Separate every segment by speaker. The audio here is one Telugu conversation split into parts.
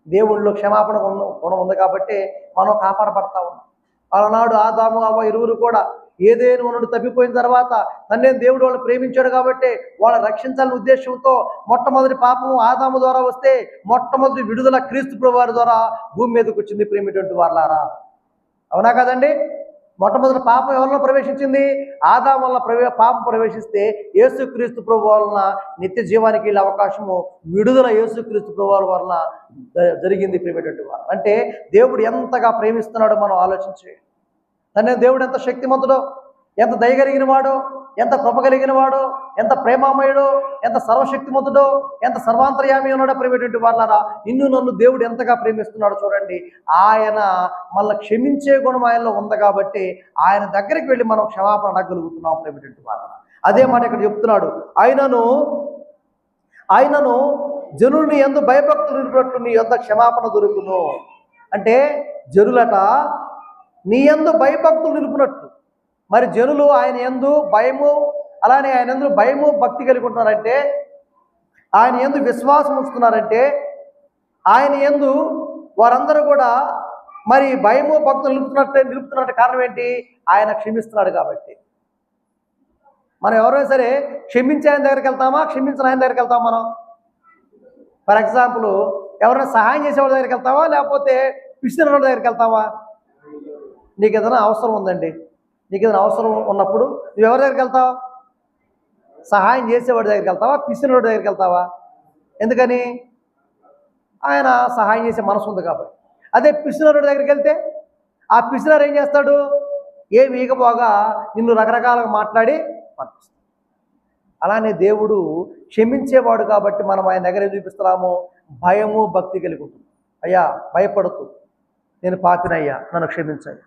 Speaker 1: దేవుళ్ళలో క్షమాపణ గుణం ఉంది కాబట్టి మనం కాపాడబడతా ఉన్నాం. అలనాడు ఆదాము అవ్వ ఇరువురు కూడా ఏదేను నుండి తప్పిపోయిన తర్వాత తండ్రి దేవుడు వాళ్ళని ప్రేమించాడు కాబట్టి వాళ్ళని రక్షించాలనే ఉద్దేశంతో మొట్టమొదటి పాపము ఆదాము ద్వారా వస్తే మొట్టమొదటి విడుదల క్రీస్తు ప్రభువారి ద్వారా భూమి మీదకి వచ్చింది. ప్రేమిటువంటి వాళ్ళారా, అవునా కదండి? మొట్టమొదటి పాపం ఎవరిలో ప్రవేశించింది? ఆదాము వల్ల పాపం ప్రవేశిస్తే యేసుక్రీస్తు ప్రభు వలన నిత్య జీవానికి వెళ్ళే అవకాశము విడుదల యేసుక్రీస్తు ప్రభు వలన జరిగింది. ప్రేమటువంటి వారు అంటే దేవుడు ఎంతగా ప్రేమిస్తున్నాడో మనం ఆలోచించి, తనే దేవుడు ఎంత శక్తిమంతుడో, ఎంత దయగలిగిన వాడో, ఎంత కృప కలిగిన వాడో, ఎంత ప్రేమామయుడో, ఎంత సర్వశక్తిమంతుడో, ఎంత సర్వాంతర్యామి ఉన్నాడో. ప్రేమటువంటి వాళ్ళారా, నిన్ను నన్ను దేవుడు ఎంతగా ప్రేమిస్తున్నాడో చూడండి. ఆయన మనల్ని క్షమించే గుణం ఆయనలో ఉంది కాబట్టి ఆయన దగ్గరికి వెళ్ళి మనం క్షమాపణ అడగలుగుతున్నాం. ప్రేమటువంటి వాళ్ళారా, అదే మాట ఇక్కడ చెప్తున్నాడు. ఆయనను జనుల్ని యందు భయభక్తులు నిలిపినట్లు నీ యొద్ద క్షమాపణ దొరుకును. అంటే జనులట నీ యందు భయభక్తులు నిలిపినట్లు. మరి జనులు ఆయన యందు భయము, అలానే ఆయన యందు భయము భక్తి కలిగి ఉంటున్నారంటే, ఆయన యందు విశ్వాసం ఉంచుతున్నారంటే, ఆయన యందు వారందరూ కూడా మరి భయము భక్తులు నిలుపుతున్నట్టు కారణం ఏంటి? ఆయన క్షమిస్తున్నాడు కాబట్టి. మనం ఎవరైనా సరే క్షమించే ఆయన దగ్గరికి వెళ్తామా, క్షమించిన ఆయన దగ్గరికి వెళ్తామా? మనం ఫర్ ఎగ్జాంపుల్ ఎవరైనా సహాయం చేసేవాళ్ళ దగ్గరికి వెళ్తావా, లేకపోతే పిలిచిన వాళ్ళ దగ్గరికి వెళ్తావా? నీకు ఏదైనా అవసరం ఉందండి, నీకు ఏదైనా అవసరం ఉన్నప్పుడు నువ్వు ఎవరి దగ్గరికి వెళ్తావు? సహాయం చేసేవాడి దగ్గరికి వెళ్తావా, పిలిచినవాడి దగ్గరికి వెళ్తావా? ఎందుకని? ఆయన సహాయం చేసే మనసు ఉంది కాబట్టి. అదే పిలిచినవాడి దగ్గరికి వెళ్తే ఆ పిలిచినారు ఏం చేస్తాడు? ఏమి ఈగపోగా నిన్ను రకరకాలుగా మాట్లాడి పంపిస్తాడు. అలానే దేవుడు క్షమించేవాడు కాబట్టి మనం ఆయన దగ్గర చూపిస్తున్నాము భయము భక్తి కలిగి ఉంటుంది. అయ్యా భయపడుతూ, నేను పాపినయ్యా నన్ను క్షమించాలి.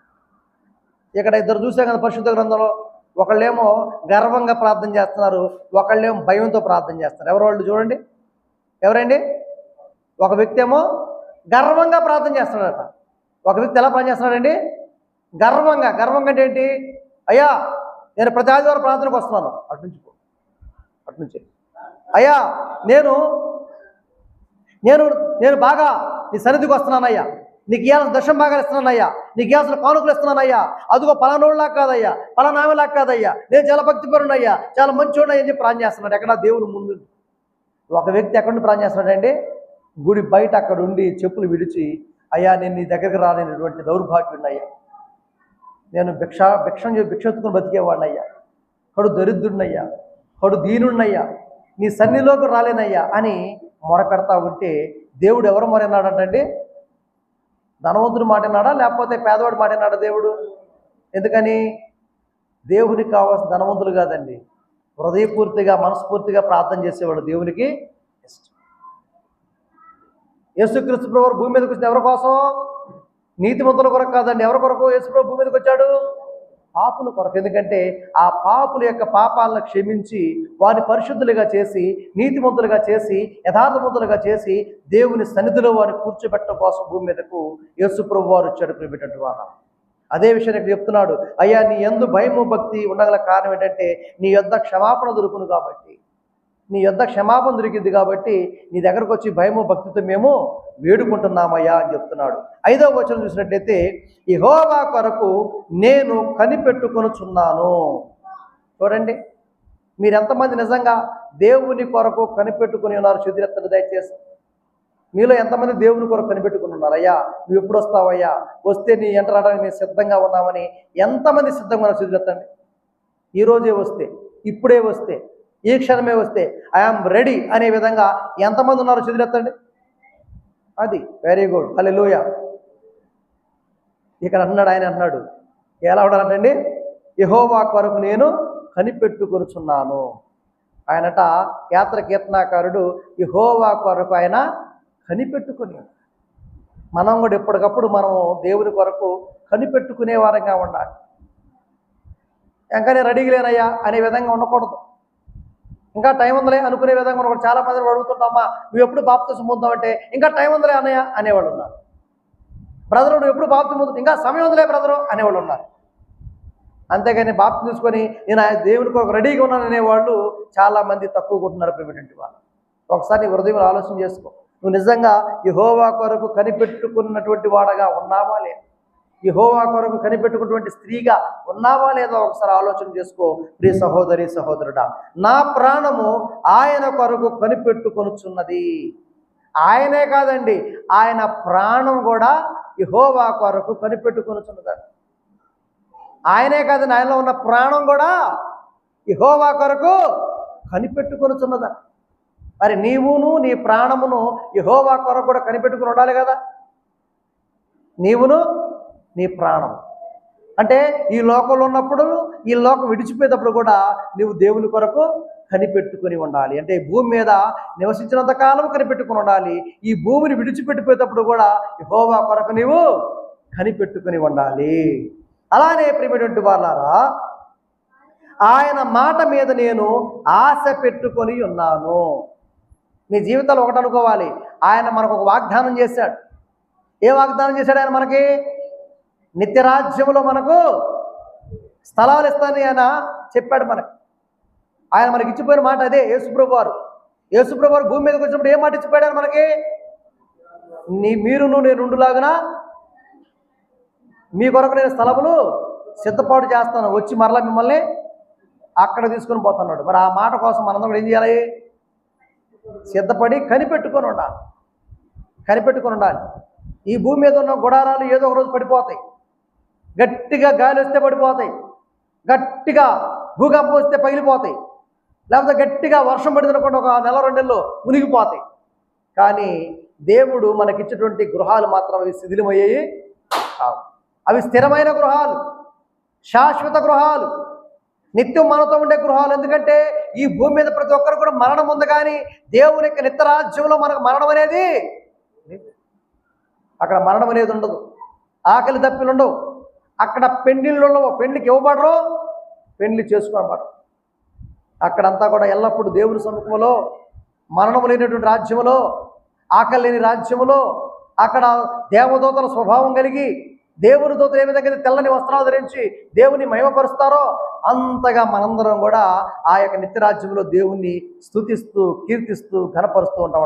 Speaker 1: ఇక్కడ ఇద్దరు చూసాం కదా పరిశుద్ధ గ్రంథంలో, ఒకళ్ళేమో గర్వంగా ప్రార్థన చేస్తున్నారు, ఒకళ్ళేమో భయంతో ప్రార్థన చేస్తారు. ఎవరు వాళ్ళు చూడండి, ఎవరండి? ఒక వ్యక్తి ఏమో గర్వంగా ప్రార్థన చేస్తున్నాడట, ఒక వ్యక్తి ఎలా ప్రార్థన చేస్తున్నాడండి? గర్వంగా. గర్వంగా అంటే ఏంటి? అయ్యా నేను ప్రతి ఆదివారం ప్రార్థనకు వస్తున్నాను, అట్నుంచి అయ్యా నేను నేను నేను బాగా నీ సన్నిధికి వస్తున్నానయ్యా, నీకు ఇవ్వాల్సిన దశం భాగాలు ఇస్తున్నానయ్యా, నీకు ఇవ్వాల్సిన కానుకలు ఇస్తున్నానయ్యా, అదిగో పలానోళ్ళలా కాదయ్యా, పలానామెలా కాదయ్యా, నేను చాలా భక్తిపరునయ్యా, చాలా మంచివాడినయ్యా అని చెప్పి ప్రార్థన చేస్తున్నాడు. ఎక్కడ? దేవుని ముందు. ఒక వ్యక్తి ఎక్కడి నుండి ప్రార్థన చేస్తున్నాడండి? గుడి బయట అక్కడ ఉండి చెప్పులు విడిచి, అయ్యా నేను నీ దగ్గరికి రాలేనటువంటి దౌర్భాగ్యుడినయ్యా, నేను భిక్షెత్తుకుని బతికేవాడినయ్యా, కడు దరిద్రుడినయ్యా, కడు దీనుడినయ్యా, నీ సన్నిలోకి రాలేనయ్యా అని మొరపెడతా ఉంటే దేవుడు ఎవరు మొరన్నాడంటండి? ధనవంతుడు మాట విన్నాడా, లేకపోతే పేదవాడు మాట విన్నాడా దేవుడు? ఎందుకని? దేవునికి కావాల్సిన ధనవంతులు కాదండి, హృదయపూర్తిగా మనస్ఫూర్తిగా ప్రార్థన చేసేవాడు దేవునికి ఇష్టం. యేసుక్రీస్తు ప్రభువు భూమి మీదకి వచ్చిన ఎవరి కోసం? నీతిమంతుల కొరకు కాదండి. ఎవరి కొరకు యేసు ప్రభు భూమి మీదకి వచ్చాడు? పాపుల కొరకు. ఎందుకంటే ఆ పాపుల యొక్క పాపాలను క్షమించి వారిని పరిశుద్ధులుగా చేసి, నీతిమంతులుగా చేసి, యథార్థవంతులుగా చేసి దేవుని సన్నిధిలో వారిని కూర్చోబెట్టడం కోసం భూమి మీదకు యేసు ప్రభు వారు వచ్చాడు. ప్రియమైనటువంటి వారు, అదే విషయాన్ని ఇక్కడ చెప్తున్నాడు. అయ్యా నీ యందు భయము భక్తి ఉండగల కారణం ఏంటంటే నీ యొద్ద క్షమాపణ దొరుకును కాబట్టి, నీ యొద్ద క్షమాపణ దొరికింది కాబట్టి నీ దగ్గరకు వచ్చి భయము భక్తితో మేము వేడుకుంటున్నామయ్యా అని చెప్తున్నాడు. 5వ వచనం చూసినట్లయితే, యెహోవా కొరకు నేను కనిపెట్టుకొనుచున్నాను. చూడండి, మీరు ఎంతమంది నిజంగా దేవుని కొరకు కనిపెట్టుకుని ఉన్నారు? చేతులెత్తండి దయచేసి. మీలో ఎంతమంది దేవుని కొరకు కనిపెట్టుకుని ఉన్నారు? అయ్యా నువ్వు ఎప్పుడు వస్తావయ్యా, వస్తే నీ ఎంట రావడానికి మేము సిద్ధంగా ఉన్నామని ఎంతమంది సిద్ధంగా ఉన్నారు? చేతులెత్తండి. ఈరోజే వస్తే, ఇప్పుడే వస్తే, ఈ క్షణమే వస్తే ఐఆమ్ రెడీ అనే విధంగా ఎంతమంది ఉన్నారో చేతులెత్తండి. అది వెరీ గుడ్, హల్లెలూయా. ఇక్కడ అన్నాడు, ఆయన అన్నాడు ఎలా ఉండాలంటండి? యెహోవా కొరకు నేను కనిపెట్టుకొనుచున్నాను. ఆయనట యాత్ర కీర్తనాకారుడు యెహోవా కొరకు ఆయన కనిపెట్టుకుని. మనం కూడా ఎప్పటికప్పుడు మనము దేవుని కొరకు కనిపెట్టుకునే వారంగా ఉండాలి. ఇంకా నేను రెడీగా లేనయ్యా అనే విధంగా ఉండకూడదు. ఇంకా టైం ఉందలే అనుకునే విధంగా ఉండకూడదు. చాలా మంది అడుగుతుంటామా, నువ్వు ఎప్పుడు బాప్తిసం పొందుతావంటే ఇంకా టైం ఉందలే అన్నయ్య అనేవాళ్ళు ఉన్నారు. బ్రదరు నువ్వు ఎప్పుడు బాప్తిసం పొందుతావు, ఇంకా సమయం ఉందలే బ్రదరు అనేవాళ్ళు ఉన్నారు. అంతేగాని బాప్తిసం తీసుకొని నేను దేవుని కొరకు రెడీగా ఉన్నాను అనేవాళ్ళు చాలామంది తక్కువ ఉంటున్నారు. ప్రియమైనటువంటి వాళ్ళు, ఒకసారి నీ హృదయంలో ఆలోచన చేసుకో. నువ్వు నిజంగా యెహోవా కొరకు కనిపెట్టుకున్నటువంటి వాడగా ఉన్నావా లేదా? యెహోవా కొరకు కనిపెట్టుకున్నటువంటి స్త్రీగా ఉన్నావా లేదా? ఒకసారి ఆలోచన చేసుకో ప్రియ సహోదరి సహోదరుడా. నా ప్రాణము ఆయన కొరకు కనిపెట్టుకొనుచున్నది. ఆయనే కాదండి, ఆయన ప్రాణం కూడా యెహోవా కొరకు కనిపెట్టుకొనుచున్నది. ఆయనే కాదండి, ఆయనలో ఉన్న ప్రాణం కూడా యెహోవా కొరకు కనిపెట్టుకొనుచున్నది. మరి నీవును నీ ప్రాణమును యెహోవా కొరకు కూడా కనిపెట్టుకుని ఉండాలి కదా. నీవును నీ ప్రాణం అంటే ఈ లోకంలో ఉన్నప్పుడు, ఈ లోకం విడిచిపోయేటప్పుడు కూడా నీవు దేవుని కొరకు కనిపెట్టుకుని ఉండాలి. అంటే భూమి మీద నివసించినంత కాలం కనిపెట్టుకుని ఉండాలి. ఈ భూమిని విడిచిపెట్టిపోయేటప్పుడు కూడా యెహోవా కొరకు నీవు కనిపెట్టుకుని ఉండాలి. అలానే ప్రియమైనటువంటి వాళ్ళారా, ఆయన మాట మీద నేను ఆశ పెట్టుకొని ఉన్నాను. మీ జీవితంలో ఒకటి అనుకోవాలి, ఆయన మనకు ఒక వాగ్దానం చేశాడు. ఏ వాగ్దానం చేశాడు ఆయన మనకి? నిత్యరాజ్యంలో మనకు స్థలాలు ఇస్తానని ఆయన చెప్పాడు మనకి. ఆయన మనకి ఇచ్చిపోయిన మాట అదే. యేసుప్రభు వారు భూమి మీదకి వచ్చినప్పుడు ఏం మాట ఇచ్చిపోయాడు ఆయన మనకి? మీరును నేను ఉండులాగున మీ కొరకు నేను స్థలములు సిద్ధపాటు చేస్తాను, వచ్చి మరలా మిమ్మల్ని అక్కడ తీసుకొని పోతున్నాడు. మరి ఆ మాట కోసం మనందరం కూడా ఏం చేయాలి? సిద్ధపడి కనిపెట్టుకొని ఉండాలి. ఈ భూమి మీద ఉన్న గుడారాలు ఏదో ఒక రోజు పడిపోతాయి. గట్టిగా గాలి వస్తే పడిపోతాయి, గట్టిగా భూకంపం వస్తే పగిలిపోతాయి, లేకపోతే గట్టిగా వర్షం పడిందనుకోండి ఒక నెల 2 నెలలు మునిగిపోతాయి. కానీ దేవుడు మనకిచ్చినటువంటి గృహాలు మాత్రం అవి శిథిలమయ్యాయి కావు. అవి స్థిరమైన గృహాలు, శాశ్వత గృహాలు, నిత్యం మనతో ఉండే గృహాలు. ఎందుకంటే ఈ భూమి మీద ప్రతి ఒక్కరు కూడా మరణం ఉంది, కానీ దేవుని యొక్క నిత్యరాజ్యంలో మనకు మరణం అనేది, అక్కడ మరణం అనేది ఉండదు. ఆకలి దప్పిలు ఉండవు. అక్కడ పెండ్లిళ్ళు ఉండవు. పెండ్లికి ఇవ్వబడరు, పెండ్లి చేసుకోబడరు. అక్కడంతా కూడా ఎల్లప్పుడూ దేవుని సముఖంలో, మరణం లేనటువంటి రాజ్యములో, ఆకలి లేని రాజ్యములో, అక్కడ దేవదూతల స్వభావం కలిగి, దేవుని దూతలు ఏ విధంగా తెల్లని వస్త్రాలు ధరించి దేవుని మహిమపరుస్తారో అంతగా మనందరం కూడా ఆ యొక్క నిత్యరాజ్యంలో దేవుణ్ణి స్తుతిస్తూ కీర్తిస్తూ ఘనపరుస్తూ ఉంటాం.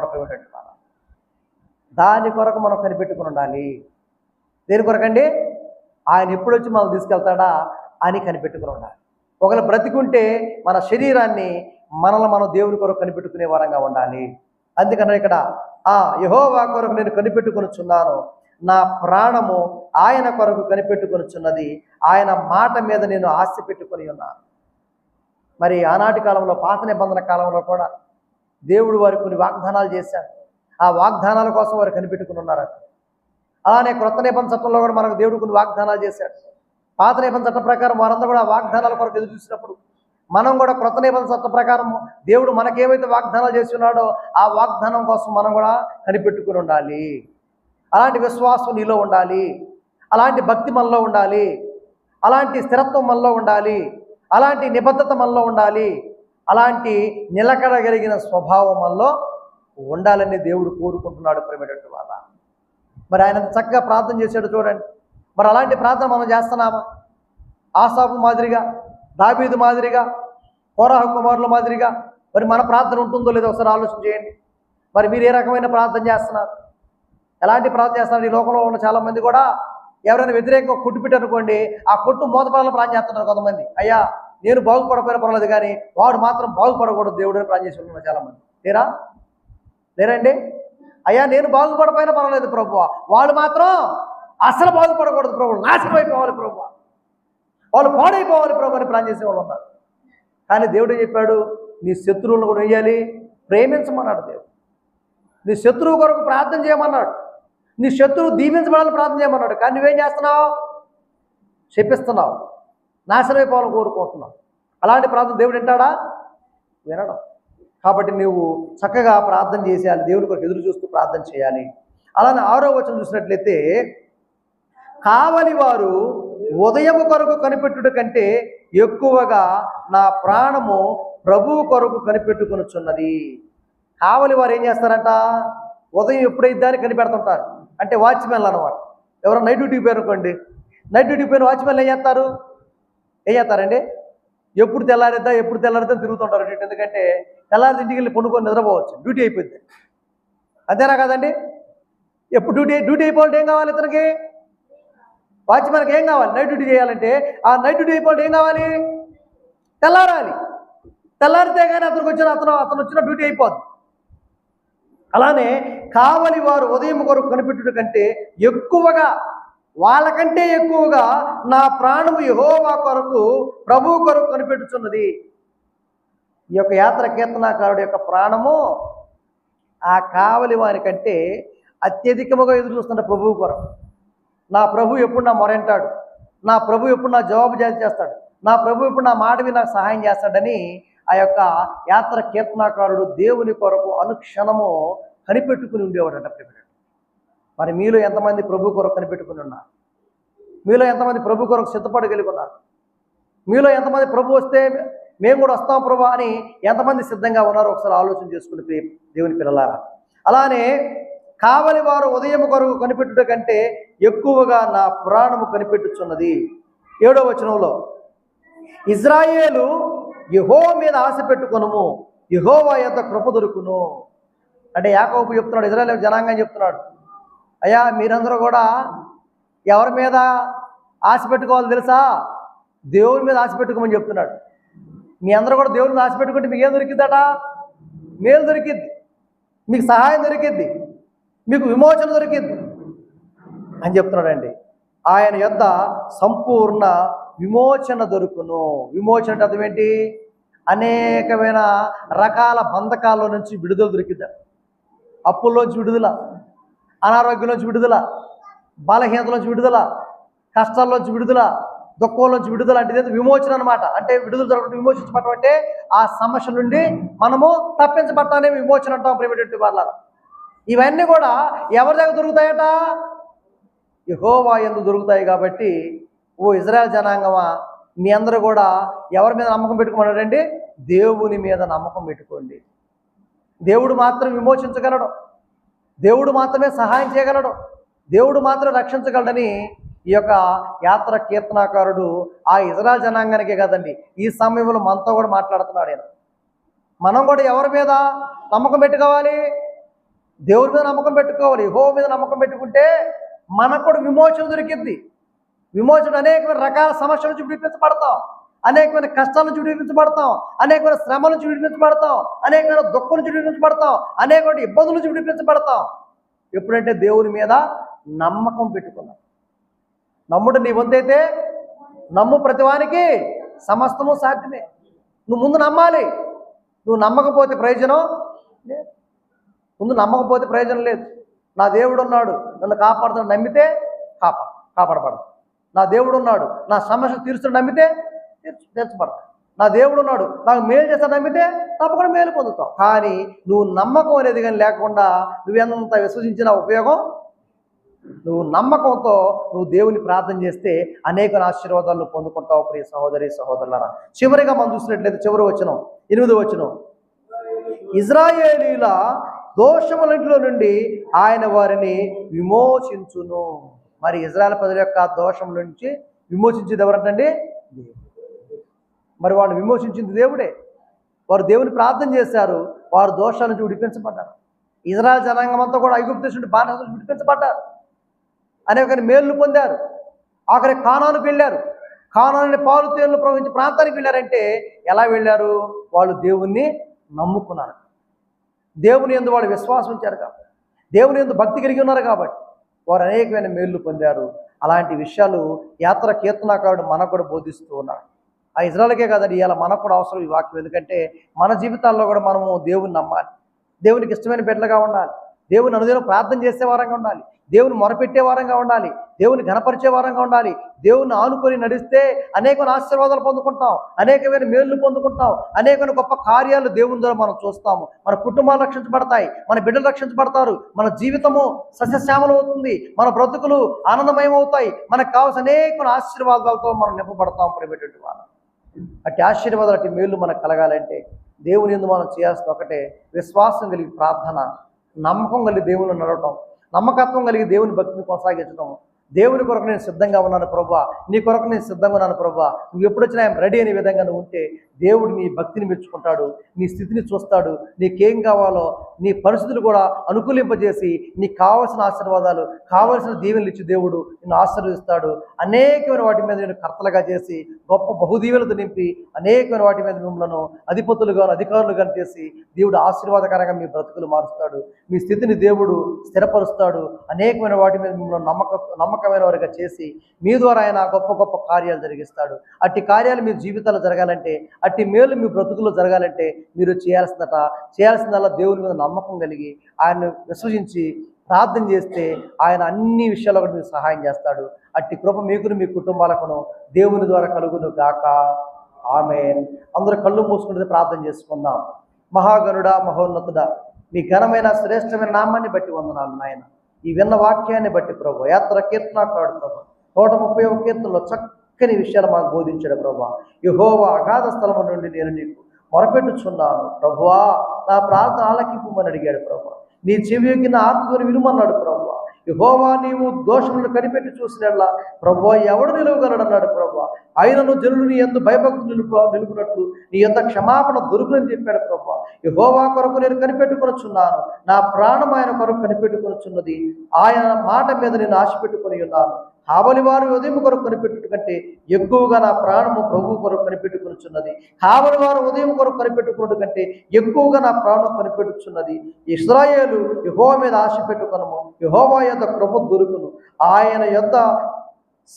Speaker 1: దాని కొరకు మనం కనిపెట్టుకుని ఉండాలి. దేని కొరకండి? ఆయన ఎప్పుడొచ్చి మనం తీసుకెళ్తాడా అని కనిపెట్టుకుని ఉండాలి. ఒకవేళ బ్రతికుంటే మన శరీరాన్ని మనల్ని మనం దేవుని కొరకు కనిపెట్టుకునే వారంగా ఉండాలి. అందుకని ఇక్కడ యెహోవా కొరకు నేను కనిపెట్టుకొనుచున్నాను, నా ప్రాణము ఆయన కొరకు కనిపెట్టుకొనుచున్నది, ఆయన మాట మీద నేను ఆశ పెట్టుకొని ఉన్నాను. మరి ఆనాటి కాలంలో, పాత నిబంధన కాలంలో కూడా దేవుడు వారికి కొన్ని వాగ్దానాలు చేశాడు. ఆ వాగ్దానాల కోసం వారు కనిపెట్టుకుని ఉన్నారు. అలానే క్రొత్త నిబంధన చట్టంలో కూడా మనకు దేవుడు కొన్ని వాగ్దానాలు చేశాడు. పాత నిబంధన చట్టం ప్రకారం వారందరూ కూడా ఆ వాగ్దానాల కొరకు ఎదురు చూసినప్పుడు, మనం కూడా క్రొత్త నిబంధన చట్టం ప్రకారం దేవుడు మనకేమైతే వాగ్దానాలు చేసి ఉన్నాడో ఆ వాగ్దానం కోసం మనం కూడా కనిపెట్టుకుని ఉండాలి. అలాంటి విశ్వాసం నీలో ఉండాలి, అలాంటి భక్తి మనలో ఉండాలి, అలాంటి స్థిరత్వం మనలో ఉండాలి, అలాంటి నిబద్ధత మనలో ఉండాలి, అలాంటి నిలకడగలిగిన స్వభావం మనలో ఉండాలని దేవుడు కోరుకుంటున్నాడు. ప్రేమటువంటి వాళ్ళ, మరి ఆయన చక్కగా ప్రార్థన చేశాడు చూడండి. మరి అలాంటి ప్రార్థన మనం చేస్తున్నామా? ఆసాపు మాదిరిగా, దావీదు మాదిరిగా, కోరహ కుమారుల మాదిరిగా మరి మన ప్రార్థన ఉంటుందో లేదో ఒకసారి ఆలోచన చేయండి. మరి మీరు ఏ రకమైన ప్రార్థన చేస్తున్నారు? ఎలాంటి ప్రార్థన చేస్తున్నారు? ఈ లోకంలో ఉన్న చాలామంది కూడా ఎవరైనా వ్యతిరేకంగా కొట్టు పెట్టనుకోండి, ఆ కొట్టు మూతపడాలని ప్రార్థన చేస్తున్నారు కొంతమంది. అయ్యా నేను బాగుపడకపోయినా పర్వాలేదు, కానీ వాడు మాత్రం బాగుపడకూడదు దేవుడు అని ప్రార్థన చేసి ఉన్నారు చాలామంది. లేరండి? అయ్యా నేను బాగుపడపోయినా పర్వాలేదు ప్రభువా, వాళ్ళు మాత్రం అసలు బాగుపడకూడదు ప్రభు, నాశనం అయిపోవాలి ప్రభు, వాళ్ళు పాడైపోవాలి ప్రభు అని ప్రార్థన చేసే వాళ్ళు ఉన్నారు. కానీ దేవుడు చెప్పాడు, నీ శత్రువులను కూడా వేయాలి, ప్రేమించమన్నాడు దేవుడు. నీ శత్రువు కొరకు ప్రార్థన చేయమన్నాడు, నీ శత్రువు దీవించబడాలని ప్రార్థన చేయమన్నాడు. కానీ నువ్వేం చేస్తున్నావు? శపిస్తున్నావు, నాశనం అయిపోవాలని కోరుకుంటున్నావు. అలాంటి ప్రార్థన దేవుడు వింటాడా? వినడం. కాబట్టి నువ్వు చక్కగా ప్రార్థన చేసేయాలి, దేవుడి కొరకు ఎదురు చూస్తూ ప్రార్థన చేయాలి. అలానే 6వ వచనం చూసినట్లయితే, కావలి వారు ఉదయము కొరకు కనిపెట్టుట కంటే ఎక్కువగా నా ప్రాణము ప్రభువు కొరకు కనిపెట్టుకొనుచున్నది. కావలి వారు ఏం చేస్తారంట? ఉదయం ఎప్పుడైతే దాన్ని కనిపెడుతుంటారు. అంటే వాచ్మెన్లు అన్నమాట. ఎవరో నైట్ డ్యూటీకి పోయారు అనుకోండి, నైట్ డ్యూటీకి పోయిన వాచ్మెన్లు ఏం చేస్తారండి? ఎప్పుడు తెల్లారిద్దా తిరుగుతుంటారు. ఎందుకంటే తెల్లారి ఇంటికి వెళ్ళి పండుకొని నిద్రపోవచ్చు, డ్యూటీ అయిపోయింది. అంతేనా కదండి? ఎప్పుడు డ్యూటీ అయిపోవాలి ఏం కావాలి ఇతనికి? వాచ్మెన్కి ఏం కావాలి? నైట్ డ్యూటీ చేయాలంటే ఆ నైట్ డ్యూటీ అయిపోవాలి ఏం కావాలి? తెల్లారాలి. తెల్లారితే కానీ అతను వచ్చిన డ్యూటీ అయిపోద్ది. అలానే కావలి వారు ఉదయం కొరకు కనిపెట్టుట కంటే ఎక్కువగా, వాళ్ళకంటే ఎక్కువగా నా ప్రాణము యెహోవా కొరకు, ప్రభువు కొరకు కనిపెట్టుచున్నది. ఈ యొక్క యాత్ర కీర్తనాకారుడు యొక్క ప్రాణము ఆ కావలి వారి కంటే అత్యధికముగా ఎదురు చూస్తున్న ప్రభువు కొరకు. నా ప్రభు ఎప్పుడు నా మొరంటాడు, నా ప్రభు ఎప్పుడు నా జవాబు చేస్తాడు, నా ప్రభు ఎప్పుడు నా మాట మీద నాకు సహాయం చేస్తాడని ఆ యొక్క యాత్ర కీర్తనాకారుడు దేవుని కొరకు అనుక్షణము కనిపెట్టుకుని ఉండేవాడట. మరి మీలో ఎంతమంది ప్రభు కొరకు కనిపెట్టుకుని ఉన్నారు? మీలో ఎంతమంది ప్రభు కొరకు సిద్ధపడగలిగి ఉన్నారు? మీలో ఎంతమంది ప్రభు వస్తే మేము కూడా వస్తాం ప్రభు అని ఎంతమంది సిద్ధంగా ఉన్నారో ఒకసారి ఆలోచన చేసుకుని దేవుని పిల్లలారా. అలానే కావలి వారు ఉదయం కొరకు కనిపెట్టుట కంటే ఎక్కువగా నా ప్రాణము కనిపెట్టుచున్నది. 7వ వచనంలో ఇజ్రాయేలు యెహోవా మీద ఆశ పెట్టుకొనుము, యెహోవా యొద్ద కృప దొరుకును. అంటే యాకోబు చెప్తున్నాడు, ఇజ్రాయేలు జనాంగం చెప్తున్నాడు, అయ్యా మీరందరూ కూడా ఎవరి మీద ఆశ పెట్టుకోవాలో తెలుసా? దేవుని మీద ఆశ పెట్టుకోమని చెప్తున్నాడు. మీ అందరూ కూడా దేవుని మీద ఆశ పెట్టుకుంటే మీకు ఏం దొరికిద్దట? మేలు దొరికిద్ది, మీకు సహాయం దొరికిద్ది, మీకు విమోచన దొరికిద్ది అని చెప్తున్నాడండి. ఆయన యొద్ద సంపూర్ణ విమోచన దొరుకును. విమోచన అంటే అర్థం ఏంటి? అనేకమైన రకాల బంధకాల్లో నుంచి విడుదల దొరికిద్ద. అప్పుల్లోంచి విడుదల, అనారోగ్యంలోంచి విడుదల, బలహీనతలోంచి విడుదల, కష్టాల్లోంచి విడుదల, దుఃఖంలోంచి విడుదల. అంటే విమోచన అనమాట. అంటే విడుదల దొరకడం, విమోచించబడటం అంటే ఆ సమస్య నుండి మనము తప్పించబడటానే విమోచన అంటాం ప్రియమైనటువంటి వాళ్ళ. ఇవన్నీ కూడా ఎవరి దగ్గర దొరుకుతాయట? యెహోవా యందు దొరుకుతాయి. కాబట్టి ఓ ఇజ్రాయేల్ జనాంగమా, మీ అందరూ కూడా ఎవరి మీద నమ్మకం పెట్టుకోమన్నాడండి? దేవుని మీద నమ్మకం పెట్టుకోండి. దేవుడు మాత్రం విమోచించగలడు, దేవుడు మాత్రమే సహాయం చేయగలడు, దేవుడు మాత్రం రక్షించగలడని ఈ యొక్క యాత్ర కీర్తనాకారుడు ఆ ఇజ్రాయేల్ జనాంగానికే కదండి, ఈ సమయంలో మనతో కూడా మాట్లాడుతున్నాడు. ఆయన మనం కూడా ఎవరి మీద నమ్మకం పెట్టుకోవాలి? దేవుడి మీద నమ్మకం పెట్టుకోవాలి. యెహోవా మీద నమ్మకం పెట్టుకుంటే మనకు కూడా విమోచన దొరికిద్ది. విమోచన అనేకమైన రకాల సమస్యల నుంచి విడిపించబడతాం, అనేకమైన కష్టాల నుంచి విడిపించబడతాం, అనేకమైన శ్రమల నుంచి విడిపించబడతాం, అనేకమైన దుఃఖం నుంచి విడిపించబడతాం, అనేకమైన ఇబ్బందుల నుంచి విడిపించబడతాం. ఎప్పుడంటే దేవుని మీద నమ్మకం పెట్టుకున్నాం. నమ్ముడు నీ వంతైతే నమ్ము, ప్రతివానికి సమస్తము సాధ్యమే. నువ్వు ముందు నమ్మాలి. నువ్వు నమ్మకపోతే ప్రయోజనం లేదు. ముందు నమ్మకపోతే ప్రయోజనం లేదు. నా దేవుడు ఉన్నాడు, నన్ను కాపాడుతాడు నమ్మితే కాపాడబడదు. నా దేవుడు ఉన్నాడు, నా సమస్య తీరుస్తాడు నమ్మితే తీర్చబడతాడు. నా దేవుడు ఉన్నాడు, నాకు మేలు చేస్తాడు నమ్మితే తప్పకుండా మేలు పొందుతావు. కానీ నువ్వు నమ్మకం అనేది కానీ లేకుండా నువ్వెంత విశ్వసించిన ఉపయోగం? నువ్వు నమ్మకంతో నువ్వు దేవుని ప్రార్థన చేస్తే అనేక ఆశీర్వాదాలను పొందుకుంటావు ప్రియ సహోదరి సహోదరులారా. చివరిగా మనం చూసినట్లయితే చివరి వచనం 8వ వచనం, ఇజ్రాయేలీల దోషములంటిలో నుండి ఆయన వారిని విమోచించును. మరి ఇజ్రాయేల్ ప్రజల యొక్క దోషం నుంచి విమోచించేది ఎవరంటండి? మరి వాళ్ళు విమోచించింది దేవుడే. వారు దేవుని ప్రార్థన చేశారు, వారు దోషాల నుంచి విడిపించబడ్డారు. ఇజ్రాయేల్ జనాంగం అంతా కూడా ఐగుప్తు దేశం నుండి బానిసల నుంచి విడిపించబడ్డారు, అనేక మేలు పొందారు. ఆఖరి కానానుకు వెళ్ళారు. కానాను పాలు తేనెలు ప్రవహించే ప్రాంతానికి వెళ్ళారంటే ఎలా వెళ్ళారు? వాళ్ళు దేవుణ్ణి నమ్ముకున్నారు, దేవుని యందు వాళ్ళు విశ్వాసం ఉంచారు కాబట్టి, దేవుని యందు భక్తి కలిగి ఉన్నారు కాబట్టి వారు అనేకమైన మేలు పొందారు. అలాంటి విషయాలు యాత్ర కీర్తనాకారుడు మనకు కూడా బోధిస్తూ ఉన్నాడు. ఆ ఇజ్రాయేలుకే కాదండి, ఇవాళ మనకు కూడా అవసరం ఈ వాక్యం. ఎందుకంటే మన జీవితాల్లో కూడా మనము దేవుని నమ్మాలి, దేవునికి ఇష్టమైన బిడ్డలుగా ఉండాలి, దేవుని అనుదినం ప్రార్థన చేసే వారంగా ఉండాలి, దేవుని మొరపెట్టే వారంగా ఉండాలి, దేవుని ఘనపరిచే వారంగా ఉండాలి. దేవుని ఆనుకొని నడిస్తే అనేకమైన ఆశీర్వాదాలు పొందుకుంటాం, అనేకమైన మేళ్ళు పొందుకుంటాం, అనేకమైన గొప్ప కార్యాలు దేవుని ద్వారా మనం చూస్తాము. మన కుటుంబాలు రక్షించబడతాయి, మన బిడ్డలు రక్షించబడతారు, మన జీవితము సస్యశ్యామలం అవుతుంది, మన బ్రతుకులు ఆనందమయం అవుతాయి, మనకు కావాల్సిన అనేకమైన ఆశీర్వాదాలతో మనం నింపబడతాం. ప్రియమైనటువంటి వాళ్ళు, అట్టి ఆశీర్వాదాలు, అట్టి మేళ్ళు మనకు కలగాలంటే దేవుని యందు మనం చేయాల్సిన ఒకటే విశ్వాసం కలిగి ప్రార్థన, నమ్మకం కలిగి దేవుని నడవటం, నమ్మకత్వం కలిగి దేవుని భక్తిని కొనసాగించడం, దేవుని కొరకు నేను సిద్ధంగా ఉన్నాను ప్రభువా, నీ కొరకు నేను సిద్ధంగా ఉన్నాను ప్రభువా, నువ్వు ఎప్పుడు వచ్చినా ఐఎమ్ రెడీ అనే విధంగా నువ్వు ఉంటే దేవుడు నీ భక్తిని మెచ్చుకుంటాడు, నీ స్థితిని చూస్తాడు. నీకేం కావాలో నీ పరిస్థితులు కూడా అనుకూలింపజేసి నీకు కావలసిన ఆశీర్వాదాలు, కావలసిన దీవెనలు ఇచ్చి దేవుడు నిన్ను ఆశీర్వదిస్తాడు. అనేకమైన వాటి మీద నేను కర్తలుగా చేసి గొప్ప బహుదీవెలతో నింపి అనేకమైన వాటి మీద మిమ్మల్ని అధిపతులుగాను అధికారులుగాను చేసి దేవుడు ఆశీర్వాదకరంగా మీ బ్రతుకులు మారుస్తాడు. మీ స్థితిని దేవుడు స్థిరపరుస్తాడు. అనేకమైన వాటి మీద మిమ్మల్ని నమ్మకమైన వారిగా చేసి మీ ద్వారా ఆయన గొప్ప గొప్ప కార్యాలు జరిగిస్తాడు. అట్టి కార్యాలు మీ జీవితాల్లో జరగాలంటే, అట్టి మేలు మీ బ్రతుకుల్లో జరగాలంటే మీరు చేయాల్సిందల్లా దేవుని మీద నమ్మకం కలిగి ఆయన్ని విశ్వసించి ప్రార్థన చేస్తే ఆయన అన్ని విషయాల్లో కూడా మీకు సహాయం చేస్తాడు. అట్టి కృప మీకును మీ కుటుంబాలకును దేవుని ద్వారా కలుగును గాక. ఆమేన్. అందరూ కళ్ళు మూసుకుంటే ప్రార్థన చేసుకుందాం. మహాగణుడా, మహోన్నతుడా, మీ ఘనమైన శ్రేష్టమైన నామాన్ని బట్టి వందనాలు నాయన. ఈ విన్న వాక్యాన్ని బట్టి ప్రభు, యాత్ర కీర్తనాకారుడు ప్రభు 131 కీర్తనలో చక్కని విషయాలు మాకు బోధించాడు ప్రభు. యెహోవా అగాధ స్థలము నుండి నేను నీకు మొరపెట్టుచున్నాను ప్రభువా, నా ప్రార్థన ఆలకింపుమని అడిగాడు ప్రభు. నీ చెవి ఎక్కిన ఆత్మని వినుమన్నాడు ప్రభు. యెహోవా నీవు దోషములను కనిపెట్టి చూసినట్లా ప్రభువా ఎవడు నిలవగలడన్నాడు ప్రభు. ఆయనను జనులు నీ యందు భయభక్తులు నిలుపునట్లు నీ యొక్క క్షమాపణ దొరుకునని చెప్పాడు ప్రభు. యెహోవా కొరకు నేను కనిపెట్టుకొనుచున్నాను, నా ప్రాణం ఆయన కొరకు కనిపెట్టుకొనుచున్నది. ఆయన మాట మీద నేను ఆశ పెట్టుకొని ఉన్నాను. కావలి వారు ఉదయం కొరకు కనిపెట్టుట కంటే ఎక్కువగా నా ప్రాణము ప్రభువు కొరకు కనిపెట్టుకొనుచున్నది. కావలి వారు ఉదయం కొరకు కనిపెట్టుకున్నట్టు కంటే ఎక్కువగా నా ప్రాణం కనిపెట్టుచున్నది. ఇశ్రాయేలు యెహోవా మీద ఆశ పెట్టుకొనుము, యెహోవా యొద్ద కృప దొరుకును, ఆయన యొద్ద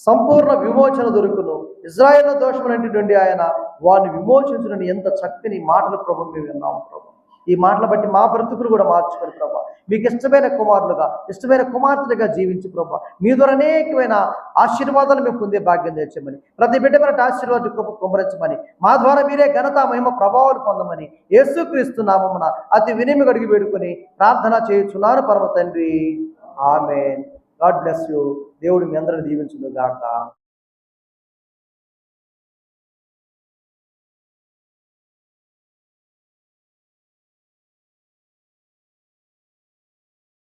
Speaker 1: సంపూర్ణ విమోచన దొరుకును. ఇశ్రాయేలు దోషములన్నిటి నుండి ఆయన వారిని విమోచించునని ఎంత చక్కని మాటలు ప్రభు మేము విన్నాము ప్రభు. ఈ మాటలు బట్టి మా బ్రతుకులు కూడా మార్చుకొని ప్రభు, మీకు ఇష్టమైన కుమారులుగా ఇష్టమైన కుమార్తెలుగా జీవించి ప్రభు, మీ ద్వారా అనేకమైన ఆశీర్వాదాలు మేము పొందే భాగ్యం తెచ్చమని, ప్రతి బిడ్డ మన ఆశీర్వాద కృప కుమరించమని, మా ద్వారా మీరే ఘనత మహిమ ప్రభావాలు పొందమని యేసుక్రీస్తు నామమున అతి వినిమి అడిగి వేడుకొని ప్రార్థన చేయుచున్నాను పరమ తండ్రి. ఆమేన్. God bless you. దేవుడు మీ అందరిని దీవించును గాక.